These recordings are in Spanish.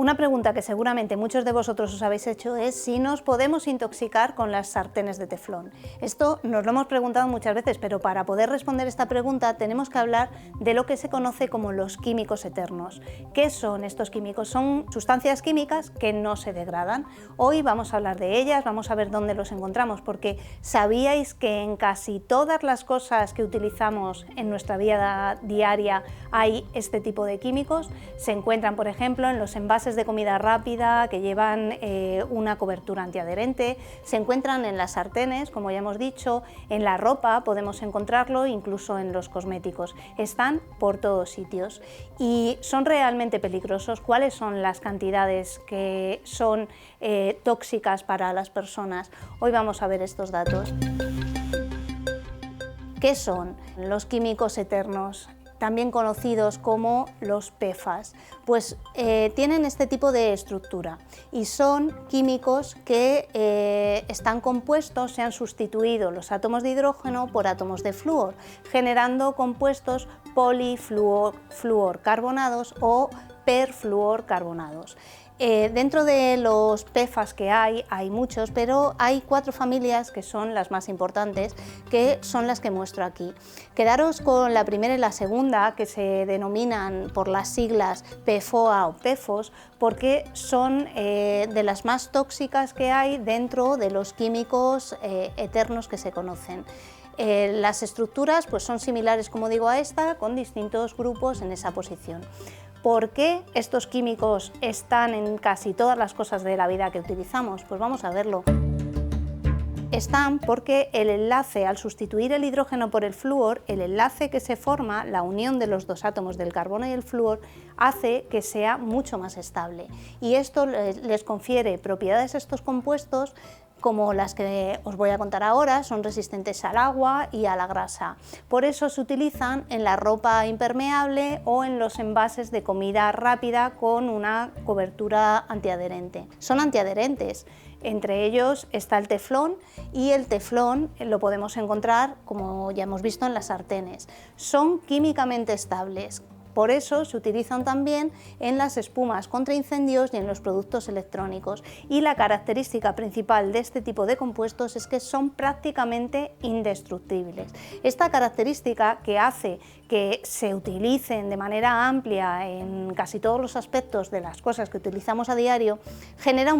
Una pregunta que seguramente muchos de vosotros os habéis hecho es si nos podemos intoxicar con las sartenes de teflón. Esto nos lo hemos preguntado muchas veces, pero para poder responder esta pregunta tenemos que hablar de lo que se conoce como los químicos eternos. ¿Qué son estos químicos? Son sustancias químicas que no se degradan. Hoy vamos a hablar de ellas, vamos a ver dónde los encontramos, porque ¿sabíais que en casi todas las cosas que utilizamos en nuestra vida diaria hay este tipo de químicos? Se encuentran, por ejemplo, en los envases de comida rápida que llevan una cobertura antiadherente, se encuentran en las sartenes, como ya hemos dicho, en la ropa podemos encontrarlo, incluso en los cosméticos. Están por todos sitios y son realmente peligrosos. ¿Cuáles son las cantidades que son tóxicas para las personas? Hoy vamos a ver estos datos. ¿Qué son los químicos eternos, también conocidos como los PFAS? Pues tienen este tipo de estructura y son químicos que están compuestos, se han sustituido los átomos de hidrógeno por átomos de flúor, generando compuestos polifluorcarbonados o perfluorcarbonados. Dentro de los PFAS que hay muchos, pero hay 4 familias que son las más importantes, que son las que muestro aquí. Quedaros con la primera y la segunda, que se denominan por las siglas PFOA o PFOS, porque son de las más tóxicas que hay dentro de los químicos eternos que se conocen. Las estructuras pues son similares, como digo, a esta, con distintos grupos en esa posición. ¿Por qué estos químicos están en casi todas las cosas de la vida que utilizamos? Pues vamos a verlo. Están porque el enlace, al sustituir el hidrógeno por el flúor, el enlace que se forma, la unión de los dos átomos del carbono y el flúor, hace que sea mucho más estable. Y esto les confiere propiedades a estos compuestos como las que os voy a contar ahora, son resistentes al agua y a la grasa. Por eso se utilizan en la ropa impermeable o en los envases de comida rápida con una cobertura antiadherente. Son antiadherentes. Entre ellos está el teflón, y el teflón lo podemos encontrar, como ya hemos visto, en las sartenes. Son químicamente estables. Por eso se utilizan también en las espumas contra incendios y en los productos electrónicos. Y la característica principal de este tipo de compuestos es que son prácticamente indestructibles. Esta característica, que hace que se utilicen de manera amplia en casi todos los aspectos de las cosas que utilizamos a diario, genera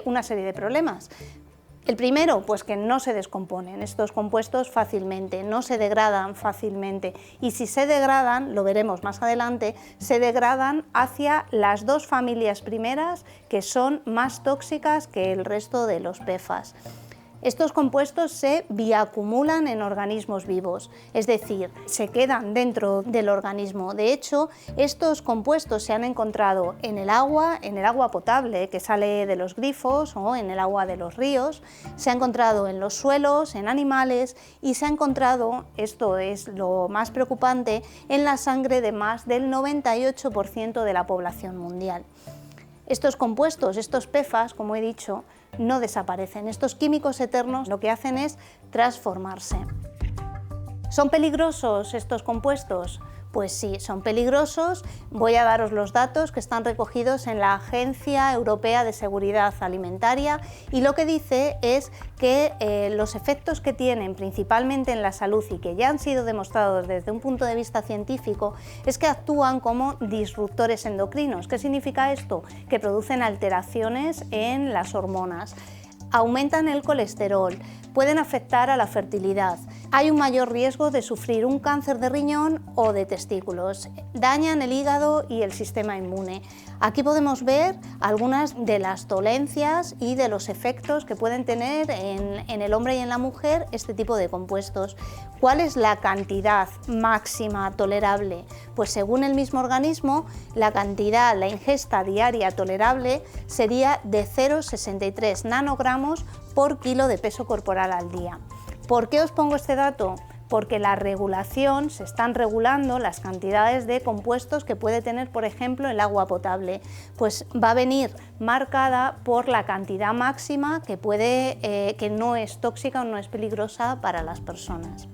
una serie de problemas. El primero, pues que no se descomponen estos compuestos fácilmente, no se degradan fácilmente, y si se degradan, lo veremos más adelante, se degradan hacia las 2 familias primeras, que son más tóxicas que el resto de los PFAS. Estos compuestos se bioacumulan en organismos vivos, es decir, se quedan dentro del organismo. De hecho, estos compuestos se han encontrado en el agua potable que sale de los grifos o en el agua de los ríos, se ha encontrado en los suelos, en animales, y se ha encontrado, esto es lo más preocupante, en la sangre de más del 98% de la población mundial. Estos compuestos, estos PFAS, como he dicho, no desaparecen. Estos químicos eternos lo que hacen es transformarse. ¿Son peligrosos estos compuestos? Pues sí, son peligrosos. Voy a daros los datos que están recogidos en la Agencia Europea de Seguridad Alimentaria, y lo que dice es que los efectos que tienen principalmente en la salud, y que ya han sido demostrados desde un punto de vista científico, es que actúan como disruptores endocrinos. ¿Qué significa esto? Que producen alteraciones en las hormonas, aumentan el colesterol, pueden afectar a la fertilidad. Hay un mayor riesgo de sufrir un cáncer de riñón o de testículos, dañan el hígado y el sistema inmune. Aquí podemos ver algunas de las dolencias y de los efectos que pueden tener en el hombre y en la mujer este tipo de compuestos. ¿Cuál es la cantidad máxima tolerable? Pues según el mismo organismo, la ingesta diaria tolerable sería de 0,63 nanogramos por kilo de peso corporal al día. ¿Por qué os pongo este dato? Porque la regulación, se están regulando las cantidades de compuestos que puede tener, por ejemplo, el agua potable. Pues va a venir marcada por la cantidad máxima que no es tóxica o no es peligrosa para las personas.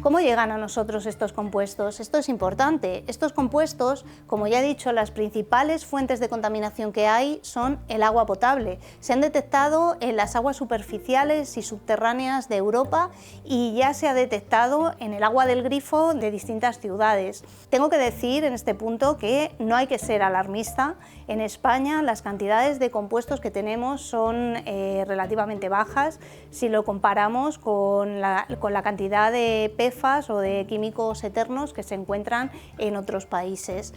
¿Cómo llegan a nosotros estos compuestos? Esto es importante. Estos compuestos, como ya he dicho, las principales fuentes de contaminación que hay son el agua potable. Se han detectado en las aguas superficiales y subterráneas de Europa y ya se ha detectado en el agua del grifo de distintas ciudades. Tengo que decir en este punto que no hay que ser alarmista. En España las cantidades de compuestos que tenemos son relativamente bajas si lo comparamos con la cantidad de PFAS o de químicos eternos que se encuentran en otros países.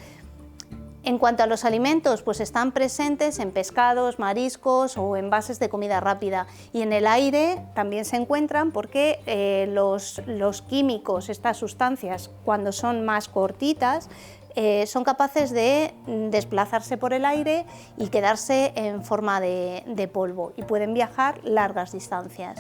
En cuanto a los alimentos, pues están presentes en pescados, mariscos o envases de comida rápida, y en el aire también se encuentran porque los químicos, estas sustancias, cuando son más cortitas, son capaces de desplazarse por el aire y quedarse en forma de polvo, y pueden viajar largas distancias.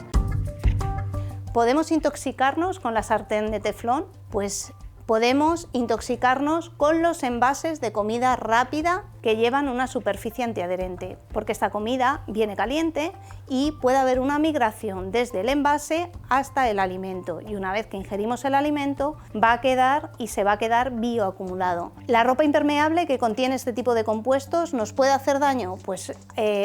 ¿Podemos intoxicarnos con la sartén de teflón? Pues podemos intoxicarnos con los envases de comida rápida que llevan una superficie antiadherente, porque esta comida viene caliente y puede haber una migración desde el envase hasta el alimento, y una vez que ingerimos el alimento va a quedar y se va a quedar bioacumulado. ¿La ropa impermeable que contiene este tipo de compuestos nos puede hacer daño? Pues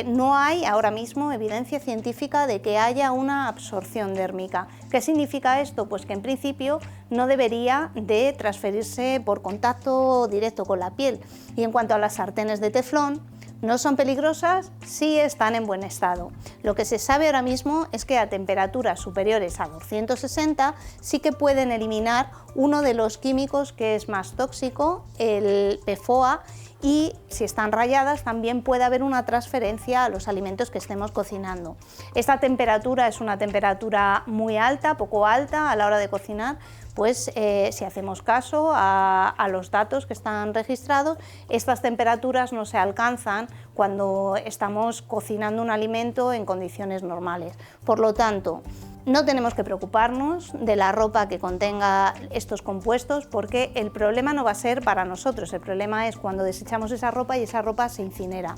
no hay ahora mismo evidencia científica de que haya una absorción dérmica. ¿Qué significa esto? Pues que en principio no debería de transferirse por contacto directo con la piel. Y en cuanto a las sartenes de teflón, ¿no son peligrosas? Sí, están en buen estado. Lo que se sabe ahora mismo es que a temperaturas superiores a 260 sí que pueden eliminar uno de los químicos que es más tóxico, el PFOA, y si están rayadas también puede haber una transferencia a los alimentos que estemos cocinando. Esta temperatura es una temperatura muy alta, poco alta a la hora de cocinar, pues si hacemos caso a los datos que están registrados, estas temperaturas no se alcanzan cuando estamos cocinando un alimento en condiciones normales. Por lo tanto, no tenemos que preocuparnos de la ropa que contenga estos compuestos, porque el problema no va a ser para nosotros, el problema es cuando desechamos esa ropa y esa ropa se incinera.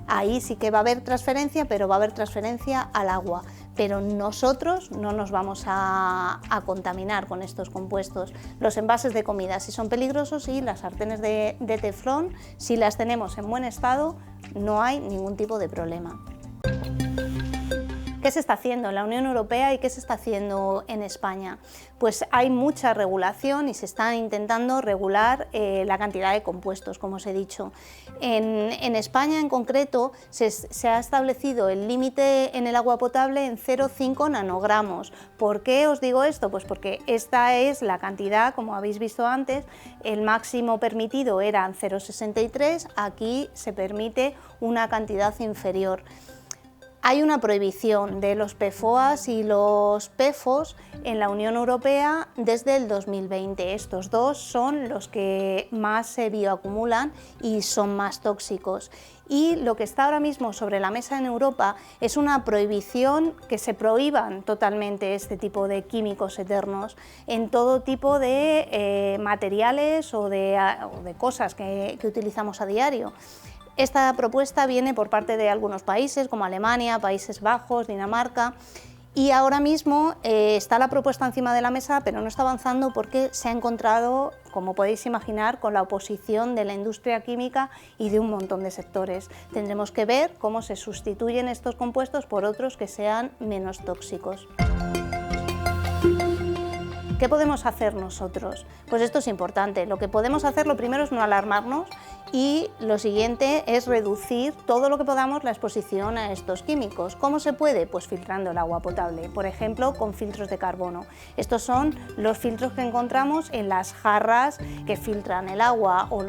Ahí sí que va a haber transferencia, pero va a haber transferencia al agua. Pero nosotros no nos vamos a contaminar con estos compuestos. Los envases de comida sí son peligrosos, y las sartenes de teflón, si las tenemos en buen estado, no hay ningún tipo de problema. ¿Qué se está haciendo en la Unión Europea y qué se está haciendo en España? Pues hay mucha regulación y se está intentando regular la cantidad de compuestos, como os he dicho. En España en concreto se ha establecido el límite en el agua potable en 0,5 nanogramos. ¿Por qué os digo esto? Pues porque esta es la cantidad, como habéis visto antes, el máximo permitido eran 0,63, aquí se permite una cantidad inferior. Hay una prohibición de los PFOAs y los PFOS en la Unión Europea desde el 2020. Estos dos son los que más se bioacumulan y son más tóxicos. Y lo que está ahora mismo sobre la mesa en Europa es una prohibición, que se prohíban totalmente este tipo de químicos eternos en todo tipo de materiales o de cosas que utilizamos a diario. Esta propuesta viene por parte de algunos países como Alemania, Países Bajos, Dinamarca, y ahora mismo está la propuesta encima de la mesa, pero no está avanzando porque se ha encontrado, como podéis imaginar, con la oposición de la industria química y de un montón de sectores. Tendremos que ver cómo se sustituyen estos compuestos por otros que sean menos tóxicos. ¿Qué podemos hacer nosotros? Pues esto es importante. Lo que podemos hacer, lo primero, es no alarmarnos, y lo siguiente es reducir todo lo que podamos la exposición a estos químicos. ¿Cómo se puede? Pues filtrando el agua potable, por ejemplo, con filtros de carbono. Estos son los filtros que encontramos en las jarras que filtran el agua, o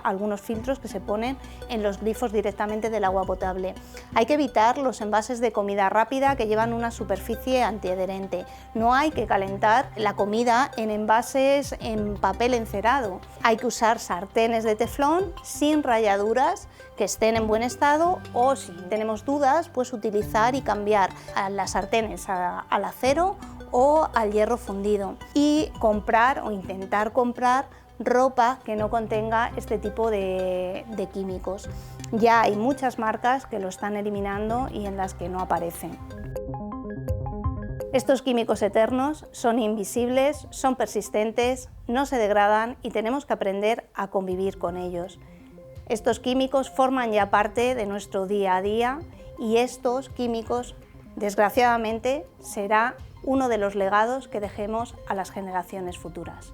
algunos filtros que se ponen en los grifos directamente del agua potable. Hay que evitar los envases de comida rápida que llevan una superficie antiadherente. No hay que calentar la comida en envases en papel encerado. Hay que usar sartenes de teflón sin rayaduras, que estén en buen estado, o si tenemos dudas, pues utilizar y cambiar a las sartenes al acero o al hierro fundido, y comprar o intentar comprar ropa que no contenga este tipo de químicos. Ya hay muchas marcas que lo están eliminando y en las que no aparecen. Estos químicos eternos son invisibles, son persistentes, no se degradan y tenemos que aprender a convivir con ellos. Estos químicos forman ya parte de nuestro día a día y estos químicos, desgraciadamente, será uno de los legados que dejemos a las generaciones futuras.